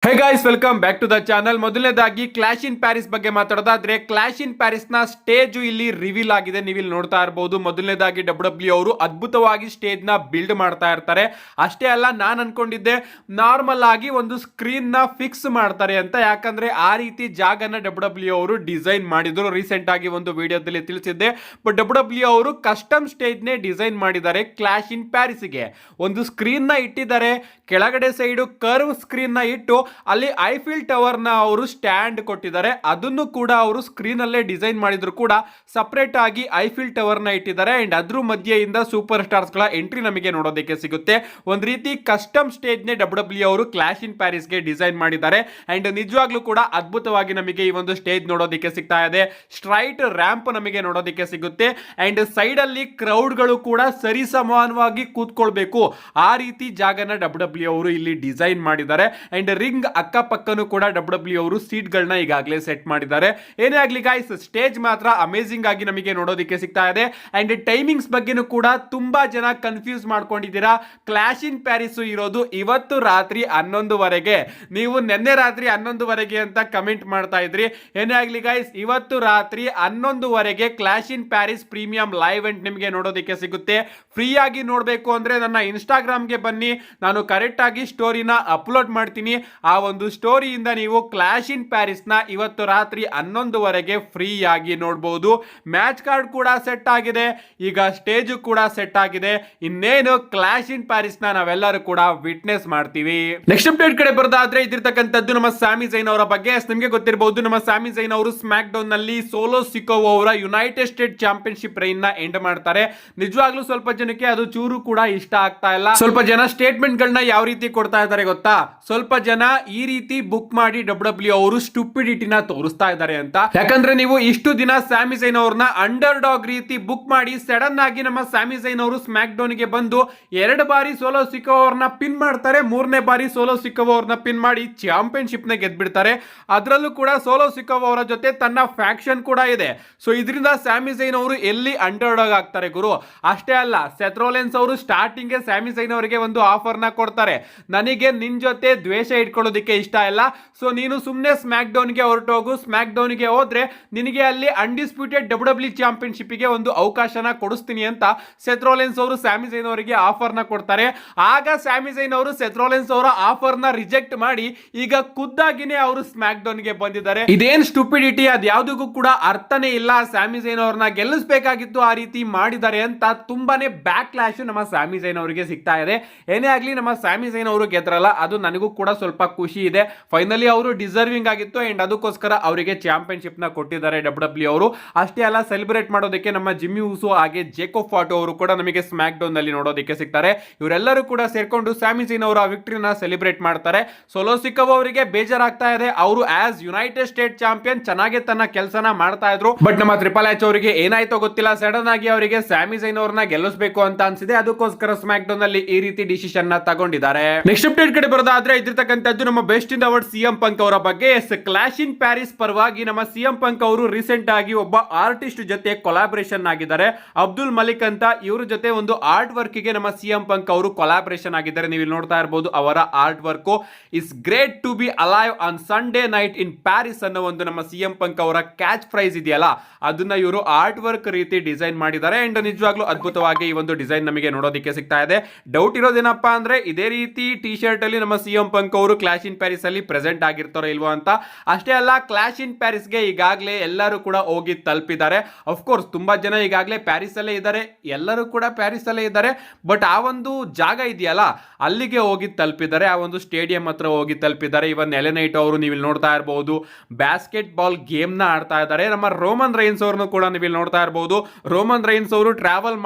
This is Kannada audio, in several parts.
Hey guys, welcome back to the channel. ಮೊದಲನೇದಾಗಿ ಕ್ಲಾಶ್ ಇನ್ ಪ್ಯಾರಿಸ್ ಬಗ್ಗೆ ಮಾತಾಡೋದಾದ್ರೆ, ಕ್ಲಾಶ್ ಇನ್ ಪ್ಯಾರಿಸ್ ನ ಸ್ಟೇಜ್ ಇಲ್ಲಿ ರಿವೀಲ್ ಆಗಿದೆ. ನೀವು ಇಲ್ಲಿ ನೋಡ್ತಾ ಇರಬಹುದು. ಮೊದಲನೇದಾಗಿ ಡಬ್ಲ್ಯೂ ಅವರು ಅದ್ಭುತವಾಗಿ ಸ್ಟೇಜ್ ನ ಬಿಲ್ಡ್ ಮಾಡ್ತಾ ಇರ್ತಾರೆ. ಅಷ್ಟೇ ಅಲ್ಲ, ನಾನು ಅನ್ಕೊಂಡಿದ್ದೆ ನಾರ್ಮಲ್ ಆಗಿ ಒಂದು ಸ್ಕ್ರೀನ್ ನ ಫಿಕ್ಸ್ ಮಾಡ್ತಾರೆ ಅಂತ. ಯಾಕಂದ್ರೆ ಆ ರೀತಿ ಜಾಗನ ಡಬ್ಲ್ಯೂ ಅವರು ಡಿಸೈನ್ ಮಾಡಿದ್ರು. ರೀಸೆಂಟ್ ಆಗಿ ಒಂದು ವಿಡಿಯೋದಲ್ಲಿ ತಿಳಿಸಿದ್ದೆ. ಬಟ್ ಡಬ್ಲ್ಯೂ ಅವರು ಕಸ್ಟಮ್ ಸ್ಟೇಜ್ ನೇ ಡಿಸೈನ್ ಮಾಡಿದ್ದಾರೆ. ಕ್ಲಾಶ್ ಇನ್ ಪ್ಯಾರಿಸ್ ಗೆ ಒಂದು ಸ್ಕ್ರೀನ್ ನ ಇಟ್ಟಿದ್ದಾರೆ. ಕೆಳಗಡೆ ಸೈಡ್ ಕರ್ವ್ ಸ್ಕ್ರೀನ್ ನ ಇಟ್ಟು ಅಲ್ಲಿ ಐಫಿಲ್ ಟವರ್ ನ ಅವರು ಸ್ಟ್ಯಾಂಡ್ ಕೊಟ್ಟಿದ್ದಾರೆ. ಅದನ್ನು ಕೂಡ ಅವರು ಸ್ಕ್ರೀನ್ ಅಲ್ಲೇ ಡಿಸೈನ್ ಮಾಡಿದ್ರು ಕೂಡ ಸಪರೇಟ್ ಆಗಿ ಐಫಿಲ್ ಟವರ್ ನ ಇಟ್ಟಿದ್ದಾರೆ. ಅಂಡ್ ಅದ್ರ ಮಧ್ಯೆಯಿಂದ ಸೂಪರ್ ಸ್ಟಾರ್ಸ್ ಗಳ ಎಂಟ್ರಿ ನಮಗೆ ನೋಡೋದಕ್ಕೆ ಸಿಗುತ್ತೆ. ಒಂದ್ ರೀತಿ ಕಸ್ಟಮ್ ಸ್ಟೇಜ್ ನೇ ಡಬ್ಲ್ಯೂ ಅವರು ಕ್ಲಾಶ್ ಇನ್ ಪ್ಯಾರಿಸ್ ಗೆ ಡಿಸೈನ್ ಮಾಡಿದ್ದಾರೆ. ಅಂಡ್ ನಿಜವಾಗ್ಲೂ ಕೂಡ ಅದ್ಭುತವಾಗಿ ನಮಗೆ ಈ ಒಂದು ಸ್ಟೇಜ್ ನೋಡೋದಕ್ಕೆ ಸಿಗ್ತಾ ಇದೆ. ಸ್ಟ್ರೈಟ್ ರ್ಯಾಂಪ್ ನಮಗೆ ನೋಡೋದಕ್ಕೆ ಸಿಗುತ್ತೆ. ಅಂಡ್ ಸೈಡ್ ಅಲ್ಲಿ ಕ್ರೌಡ್ ಗಳು ಕೂಡ ಸರಿ ಸಮಾನವಾಗಿ ಕೂತ್ಕೊಳ್ಬೇಕು, ಆ ರೀತಿ ಜಾಗನ ಡಬ್ಲ್ಯೂ ಅವರು ಇಲ್ಲಿ ಡಿಸೈನ್ ಮಾಡಿದ್ದಾರೆ. ಅಂಡ್ ರಿಂಗ್ ಅಕ್ಕಪಕ್ಕನು ಕೂಡ ಡಬ್ಲ್ಯೂ ಅವರು ಸೀಟ್ ಗಳನ್ನ ಈಗಾಗಲೇ ಸೆಟ್ ಮಾಡಿದ್ದಾರೆ. ಏನೇ ಆಗ್ಲಿ ಗೈಸ್, ಸ್ಟೇಜ್ ಮಾತ್ರ ಅಮೇಜಿಂಗ್ ಆಗಿ ನಮಗೆ ನೋಡೋದಕ್ಕೆ ಸಿಗ್ತಾ ಇದೆ. ಅಂಡ್ ಟೈಮಿಂಗ್ಸ್ ಬಗ್ಗೆನೂ ಕೂಡ ತುಂಬಾ ಜನ ಕನ್ಫ್ಯೂಸ್ ಮಾಡ್ಕೊಂಡಿದ್ದೀರಾ. ಕ್ಲಾಶ್ ಇನ್ ಪ್ಯಾರಿಸ್ ಇರೋದು ಇವತ್ತು ರಾತ್ರಿ 11:00ವರೆಗೆ. ನೀವು ನಿನ್ನೆ ರಾತ್ರಿ 11:00ವರೆಗೆ ಅಂತ ಕಮೆಂಟ್ ಮಾಡ್ತಾ ಇದ್ರಿ. ಏನೇ ಆಗ್ಲಿ ಗೈಸ್, ಇವತ್ತು ರಾತ್ರಿ 11:00ವರೆಗೆ clash in Paris premium live event ನಿಮಗೆ ನೋಡೋದಕ್ಕೆ ಸಿಗುತ್ತೆ. ಫ್ರೀ ಆಗಿ ನೋಡಬೇಕು ಅಂದ್ರೆ ನನ್ನ ಇನ್ಸ್ಟಾಗ್ರಾಮ್ಗೆ ಬನ್ನಿ, ನಾನು ಕರೆಕ್ಟ್ ಆಗಿ ಸ್ಟೋರಿನ ಅಪ್ಲೋಡ್ ಮಾಡ್ತೀನಿ. ಆ ಒಂದು ಸ್ಟೋರಿಯಿಂದ ನೀವು ಕ್ಲಾಶ್ ಇನ್ ಪ್ಯಾರಿಸ್ ನ ಇವತ್ತು ರಾತ್ರಿ 11:00ವರೆಗೆ ಫ್ರೀ ಆಗಿ ನೋಡಬಹುದು. ಮ್ಯಾಚ್ ಕಾರ್ಡ್ ಕೂಡ ಸೆಟ್ ಆಗಿದೆ, ಈಗ ಸ್ಟೇಜ್ ಕೂಡ ಸೆಟ್ ಆಗಿದೆ. ಇನ್ನೇನು ಕ್ಲಾಶ್ ಇನ್ ಪ್ಯಾರಿಸ್ ನ ನಾವೆಲ್ಲರೂ ಕೂಡ ವಿಟ್ನೆಸ್ ಮಾಡ್ತೀವಿ. ನೆಕ್ಸ್ಟ್ ಅಪ್ಡೇಟ್ ಕಡೆ ಬರೋದಾದ್ರೆ, ಇದಿರ್ತಕ್ಕಂಥದ್ದು ನಮ್ಮ ಸ್ಯಾಮಿ ಝೈನ್ ಅವರ ಬಗ್ಗೆ. ನಿಮಗೆ ಗೊತ್ತಿರಬಹುದು, ನಮ್ಮ ಸ್ಯಾಮಿ ಝೈನ್ ಅವರು ಸ್ಮ್ಯಾಕ್ ಡೌನ್ ನಲ್ಲಿ ಸೋಲೋ ಸಿಕೋವಾ ಅವರ ಯುನೈಟೆಡ್ ಸ್ಟೇಟ್ ಚಾಂಪಿಯನ್ಶಿಪ್ ರೈನ್ ನ ಎಂಡ್ ಮಾಡ್ತಾರೆ. ನಿಜವಾಗ್ಲೂ ಸ್ವಲ್ಪ ಜನಕ್ಕೆ ಅದು ಚೂರು ಕೂಡ ಇಷ್ಟ ಆಗ್ತಾ ಇಲ್ಲ. ಸ್ವಲ್ಪ ಜನ ಸ್ಟೇಟ್ಮೆಂಟ್ ಗಳನ್ನ ಯಾವ ರೀತಿ ಕೊಡ್ತಾ ಇದ್ದಾರೆ ಗೊತ್ತಾ? ಸ್ವಲ್ಪ ಜನ ಈ ರೀತಿ ಬುಕ್ ಮಾಡಿ ಡಬ್ಲ್ಯೂ ಅವರು ಸ್ಟುಪಿಡಿಟಿನ ತೋರಿಸ್ತಾ ಇದ್ದಾರೆ ಅಂತ. ಯಾಕಂದ್ರೆ ನೀವು ಇಷ್ಟು ದಿನ ಸ್ಯಾಮಿ ಝೈನ್ ಅವ್ರನ್ನ ಅಂಡರ್ ಡಾಗ್ ರೀತಿ ಬುಕ್ ಮಾಡಿ ಸಡನ್ ಆಗಿ ನಮ್ಮ ಸ್ಯಾಮಿ ಝೈನ್ ಅವರು ಸ್ಮ್ಯಾಕ್ ಡೌನ್ ಗೆ ಬಂದು 2 ಬಾರಿ ಸೋಲೋ ಸಿಕೋವಾ ಅವ್ರನ್ನ ಪಿನ್ ಮಾಡ್ತಾರೆ. 3ನೇ ಬಾರಿ ಸೋಲೋ ಸಿಕೋವಾ ಅವ್ರನ್ನ ಪಿನ್ ಮಾಡಿ ಚಾಂಪಿಯನ್ಶಿಪ್ ನ ಗೆದ್ಬಿಡ್ತಾರೆ. ಅದರಲ್ಲೂ ಕೂಡ ಸೋಲೋ ಸಿಕೋವಾ ಅವರ ಜೊತೆ ತನ್ನ ಫ್ಯಾಕ್ಷನ್ ಕೂಡ ಇದೆ. ಸೊ ಇದರಿಂದ ಸ್ಯಾಮಿ ಝೈನ್ ಅವರು ಎಲ್ಲಿ ಅಂಡರ್ ಡಾಗ್ ಆಗ್ತಾರೆ ಗುರು. ಅಷ್ಟೇ ಅಲ್ಲ, ಸೆತ್ ರೋಲೆನ್ಸ್ ಅವರು ಸ್ಟಾರ್ಟಿಂಗ್ ಸ್ಯಾಮಿ ಝೈನ್ ಅವರಿಗೆ ಒಂದು ಆಫರ್ ನ ಕೊಡ್ತಾರೆ. ನನಗೆ ನಿನ್ ಜೊತೆ ದ್ವೇಷ ಇಟ್ಕೊಳ್ಳೋದಕ್ಕೆ ಇಷ್ಟ ಇಲ್ಲ, ಸೊ ನೀನು ಸುಮ್ಮನೆ ಸ್ಮ್ಯಾಕ್ ಡೌನ್ ಗೆ ಹೊರಟೋಗು. ಸ್ಮ್ಯಾಕ್ ಡೌನ್ ಗೆ ಹೋದ್ರೆ ನಿನಗೆ ಅಲ್ಲಿ ಅನ್ಡಿಸ್ಪ್ಯೂಟೆಡ್ ಡಬ್ಲ್ಯೂ ಚಾಂಪಿಯನ್ಶಿಪ್ ಗೆ ಒಂದು ಅವಕಾಶನ ಕೊಡಿಸ್ತೀನಿ ಅಂತ ಸೆತ್ ರೋಲೆನ್ಸ್ ಅವರು ಸ್ಯಾಮಿ ಝೈನ್ ಅವರಿಗೆ ಆಫರ್ ನ ಕೊಡ್ತಾರೆ. ಆಗ ಸ್ಯಾಮಿ ಝೈನ್ ಅವರು ಸೆತ್ ರೋಲೆನ್ಸ್ ಅವರ ಆಫರ್ ನ ರಿಜೆಕ್ಟ್ ಮಾಡಿ ಈಗ ಖುದ್ದಾಗಿನೇ ಅವರು ಸ್ಮ್ಯಾಕ್ ಡೌನ್ ಗೆ ಬಂದಿದ್ದಾರೆ. ಇದೇನ್ ಸ್ಟುಪಿಡಿಟಿ, ಅದ್ ಯಾವ್ದಕ್ಕೂ ಕೂಡ ಅರ್ಥನೇ ಇಲ್ಲ. ಸ್ಯಾಮಿ ಝೈನ್ ಅವ್ರನ್ನ ಗೆಲ್ಲಿಸಬೇಕಾಗಿತ್ತು, ಆ ರೀತಿ ಮಾಡಿದ್ದಾರೆ ಅಂತ ತುಂಬಾನೇ ಬ್ಯಾಕ್ ಲ್ಯಾಶ್ ನಮ್ಮ ಸ್ಯಾಮಿ ಝೈನ್ ಅವರಿಗೆ ಸಿಗ್ತಾ ಇದೆ. ಏನೇ ಆಗ್ಲಿ, ನಮ್ಮ ಸ್ಯಾಮಿ ಝೈನ್ ಅವರು ಗೆದ್ರಲ್ಲ, ಅದು ನನಗೂ ಕೂಡ ಸ್ವಲ್ಪ ಖುಷಿ ಇದೆ. ಫೈನಲಿ ಅವರು ಡಿಸರ್ವಿಂಗ್ ಆಗಿತ್ತು ಅಂಡ್ ಅದಕ್ಕೋಸ್ಕರ ಅವರಿಗೆ ಚಾಂಪಿಯನ್ಶಿಪ್ ನ ಕೊಟ್ಟಿದ್ದಾರೆ ಡಬ್ಲ್ಯೂ ಅವರು. ಅಷ್ಟೇ ಅಲ್ಲ, ಸೆಲೆಬ್ರೇಟ್ ಮಾಡೋದಕ್ಕೆ ನಮ್ಮ ಜಿಮ್ಮಿ ಉಸೋ ಹಾಗೆ ಜೇಕೋಬ್ ಫಾಟೋ ಅವರು ಕೂಡ ನಮಗೆ ಸ್ಮ್ಯಾಕ್ ಡೌನ್ ನಲ್ಲಿ ನೋಡೋದಕ್ಕೆ ಸಿಗ್ತಾರೆ. ಇವರೆಲ್ಲರೂ ಕೂಡ ಸೇರ್ಕೊಂಡು ಸ್ಯಾಮಿ ಝೈನ್ ಅವರ ವಿಕ್ಟರಿನ ಸೆಲೆಬ್ರೇಟ್ ಮಾಡ್ತಾರೆ. ಸೋಲೋ ಸಿಕೋವಾ ಅವರಿಗೆ ಬೇಜಾರಾಗ್ತಾ ಇದೆ. ಅವರು ಆಸ್ ಯುನೈಟೆಡ್ ಸ್ಟೇಟ್ ಚಾಂಪಿಯನ್ ಚೆನ್ನಾಗಿ ತನ್ನ ಕೆಲಸನ ಮಾಡ್ತಾ ಇದ್ರು. ಬಟ್ ನಮ್ಮ ಟ್ರಿಪಲ್ ಎಚ್ ಅವರಿಗೆ ಏನಾಯ್ತೋ ಗೊತ್ತಿಲ್ಲ, ಸಡನ್ ಆಗಿ ಅವರಿಗೆ ಸ್ಯಾಮಿ ಝೈನ್ ಅವ್ರನ್ನ ಗೆಲ್ಲಿಸಬೇಕು ಅಂತ ಅನ್ಸಿದೆ. ಅದಕ್ಕೋಸ್ಕರ ಸ್ಮ್ಯಾಕ್ ಡೌನ್ ನಲ್ಲಿ ಈ ರೀತಿ ಡಿಸಿಷನ್ ನ ತಗೊಂಡಿದ್ದಾರೆ. ನೆಕ್ಸ್ಟ್ ಅಪ್ಡೇಟ್ ಕಡೆ ಬರೋದಾದ್ರೆ, ಇದಿರ್ತಕ್ಕಂಥದ್ದು ನಮ್ಮ best in the world CM Punk ಅವರ ಬಗ್ಗೆ. ಕ್ಲಾಶ್ ಇನ್ ಪ್ಯಾರಿಸ್ ಪರವಾಗಿ ನಮ್ಮ ಸಿಎಂ ಪಂಕ್ ಅವರು ರೀಸೆಂಟ್ ಆಗಿ ಒಬ್ಬ ಆರ್ಟಿಸ್ಟ್ ಜೊತೆ ಕೊಲಾಬರೇಷನ್ ಆಗಿದ್ದಾರೆ. ಅಬ್ದುಲ್ ಮಲಿಕ್ ಅಂತ. ಇವ್ರ ಜೊತೆ ಒಂದು ಆರ್ಟ್ ವರ್ಕ್ ಗೆ ನಮ್ಮ ಸಿಎಂ ಪಂಕ್ ಅವರು ಕೊಲಾಬರೇಷನ್ ಆಗಿದ್ದಾರೆ. ನೀವು ಇಲ್ಲಿ ನೋಡ್ತಾ ಇರಬಹುದು ಅವರ art work. Is great to be alive on Sunday night in Paris ಅನ್ನೋ ಒಂದು ನಮ್ಮ ಸಿಎಂ ಪಂಕ್ ಅವರ ಕ್ಯಾಚ್ ಪ್ರೈಸ್ ಇದೆಯಲ್ಲ, ಅದನ್ನ ಇವರು ಆರ್ಟ್ ವರ್ಕ್ ರೀತಿ ಡಿಸೈನ್ ಮಾಡಿದ್ದಾರೆ. ಅಂಡ್ ನಿಜವಾಗ್ಲೂ ಅದ್ಭುತವಾಗಿ ಈ ಒಂದು ಡಿಸೈನ್ ನಮಗೆ ನೋಡೋದಕ್ಕೆ ಸಿಗ್ತಾ ಇದೆ. ಡೌಟ್ ಇರೋದೇನಪ್ಪಾ ಅಂದ್ರೆ, ಇದೇ ರೀತಿ ಟಿ ಶರ್ಟ್ ಅಲ್ಲಿ ನಮ್ಮ ಸಿಎಂ ಪಂಕ್ ಅವರು ಕ್ಲಾಶ್ ಇನ್ ಪ್ಯಾರಿಸ್ ಅಲ್ಲಿ ಪ್ರೆಸೆಂಟ್ ಆಗಿರ್ತಾರೋ ಇಲ್ವೋ ಅಂತ. ಅಷ್ಟೇ ಅಲ್ಲ, ಕ್ಲಾಶ್ ಇನ್ ಪ್ಯಾರಿಸ್ ಗೆ ಈಗಾಗಲೇ ಎಲ್ಲರೂ ಕೂಡ ಹೋಗಿ ತಲುಪಿದ್ದಾರೆ. ಅಫ್ಕೋರ್ಸ್ ತುಂಬಾ ಜನ ಈಗಾಗಲೇ ಪ್ಯಾರಿಸ್ ಅಲ್ಲೇ ಇದ್ದಾರೆ, ಎಲ್ಲರೂ ಕೂಡ ಪ್ಯಾರಿಸ್ ಅಲ್ಲೇ ಇದ್ದಾರೆ. ಬಟ್ ಆ ಒಂದು ಜಾಗ ಇದೆಯಲ್ಲ, ಅಲ್ಲಿಗೆ ಹೋಗಿ ತಲುಪಿದ್ದಾರೆ. ಆ ಒಂದು ಸ್ಟೇಡಿಯಂ ಹತ್ರ ಹೋಗಿ ತಲುಪಿದ್ದಾರೆ. ಇವನ್ ಎಲೆನೈಟ್ ಅವರು ನೀವು ಇಲ್ಲಿ ನೋಡ್ತಾ ಇರಬಹುದು ಬ್ಯಾಸ್ಕೆಟ್ ಬಾಲ್ ಗೇಮ್ ನ ಆಡ್ತಾ ಇದ್ದಾರೆ. ನಮ್ಮ ರೋಮನ್ ರೈನ್ಸ್ ಅವ್ರನ್ನು ಕೂಡ ನೀವು ಇಲ್ಲಿ ನೋಡ್ತಾ ಇರಬಹುದು. ರೋಮನ್ ರೈನ್ಸ್ ಅವರು ಟ್ರಾವೆಲ್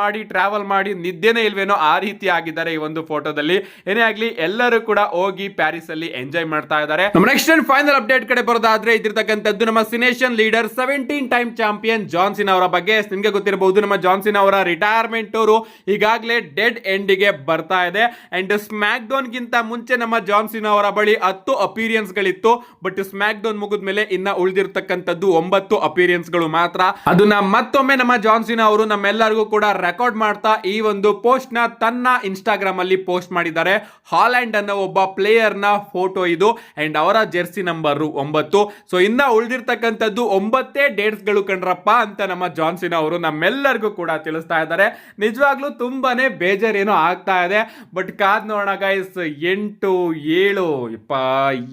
ಮಾಡಿ ನಿದ್ದೆನೇ ಇಲ್ವೇನೋ ಆ ರೀತಿ ಆಗಿದ್ದಾರೆ ಈ ಒಂದು ಫೋಟೋದಲ್ಲಿ. ಏನೇ ಆಗ್ಲಿ, ಎಲ್ಲರೂ ಕೂಡ ಹೋಗಿ ಪ್ಯಾರಿಸ್ ಅಲ್ಲಿ ಎಂಜಾಯ್ ಮಾಡ್ತಾ ಇದ್ದಾರೆ. ನಮ್ಮ ನೆಕ್ಸ್ಟ್ ಅಂಡ್ ಫೈನಲ್ ಅಪ್ಡೇಟ್ ಕಡೆ ಬರೋದಾದ್ರೆ, ಇದಿರ್ತಕ್ಕಂಥದ್ದು ನಮ್ಮ Cenation leader 17 time champion John Cena ಅವರ ಬಗ್ಗೆ. ನಿಮಗೆ ಗೊತ್ತಿರಬಹುದು, ನಮ್ಮ ಜಾನ್ ಸಿನಾ ಅವರ ರಿಟೈರ್ಮೆಂಟ್ ಅವರು ಈಗಾಗಲೇ ಡೆಡ್ ಎಂಡ್ ಗೆ ಬರ್ತಾ ಇದೆ. ಅಂಡ್ ಸ್ಮ್ಯಾಕ್ ಡೌನ್ ಗಿಂತ ಮುಂಚೆ ನಮ್ಮ ಜಾನ್ ಸಿನಾ ಅವರ ಬಳಿ 10 ಅಪಿರಿಯನ್ಸ್ ಗಳಿತ್ತು. ಬಟ್ ಸ್ಮ್ಯಾಕ್ ಡೌನ್ ಮುಗಿದ ಮೇಲೆ ಇನ್ನ ಉಳಿದಿರ್ತಕ್ಕಂಥದ್ದು 9 ಅಪಿರಿಯನ್ಸ್ ಗಳು ಮಾತ್ರ. ಅದನ್ನ ಮತ್ತೊಮ್ಮೆ ನಮ್ಮ ಜಾನ್ ಸಿನಾ ಅವರು ನಮ್ಮೆಲ್ಲರಿಗೂ ಕೂಡ ರೆಕಾರ್ಡ್ ಮಾಡ್ತಾ ಈ ಒಂದು ಪೋಸ್ಟ್ ನ ತನ್ನ ಇನ್ಸ್ಟಾಗ್ರಾಮ್ ಅಲ್ಲಿ ಪೋಸ್ಟ್ ಮಾಡಿದ್ದಾರೆ. ಹಾಲೆಂಡ್ ಅನ್ನೋ ಒಬ್ಬ ಪ್ಲೇಯರ್ ನ ಫೋಟೋ ಫೋಟೋ ಇದು ಅಂಡ್ ಅವರ ಜೆರ್ಸಿ ನಂಬರ್ 9. ಸೊ ಇನ್ನ ಉಳಿದಿರ್ತಕ್ಕಂಥದ್ದು 9 ಡೇಟ್ಸ್ಗಳು ಕಣ್ರಪ್ಪ ಅಂತ ನಮ್ಮ ಜಾನ್ ಸೀನಾ ಅವರು ನಮ್ಮೆಲ್ಲರಿಗೂ ಕೂಡ ತಿಳಿಸ್ತಾ ಇದ್ದಾರೆ. ನಿಜವಾಗ್ಲೂ ತುಂಬಾನೇ ಬೇಜಾರೇನೋ ಆಗ್ತಾ ಇದೆ. ಬಟ್ ಕಾದ್ ನೋಡೋಣ ಗೈಸ್, 8, 7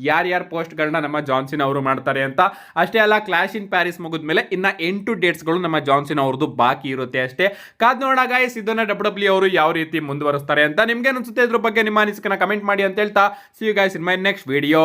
ಯಾರ್ಯಾರ ಪೋಸ್ಟ್ಗಳನ್ನ ನಮ್ಮ ಜಾನ್ ಸೀನಾ ಅವರು ಮಾಡ್ತಾರೆ ಅಂತ. ಅಷ್ಟೇ ಅಲ್ಲ, ಕ್ಲಾಶ್ ಇನ್ ಪ್ಯಾರಿಸ್ ಮುಗಿದ್ಮೇಲೆ ಇನ್ನ 8 ಡೇಟ್ಸ್ಗಳು ನಮ್ಮ ಜಾನ್ ಸೀನಾ ಅವ್ರದ್ದು ಬಾಕಿ ಇರುತ್ತೆ ಅಷ್ಟೇ. ಕಾದ್ ನೋಡೋಣ ಗೈಸ್, ಇದನ್ನ WWE ಅವರು ಯಾವ ರೀತಿ ಮುಂದುವರಿಸ್ತಾರೆ ಅಂತ. ನಿಮ್ಗೆ ಅನ್ಸುತ್ತೆ ಇದ್ರ ಬಗ್ಗೆ ನಿಮ್ಮ ಅನಿಸಿಕೆನ ಕಮೆಂಟ್ ಮಾಡಿ ಅಂತ ಹೇಳ್ತಾ, see you guys in my next video.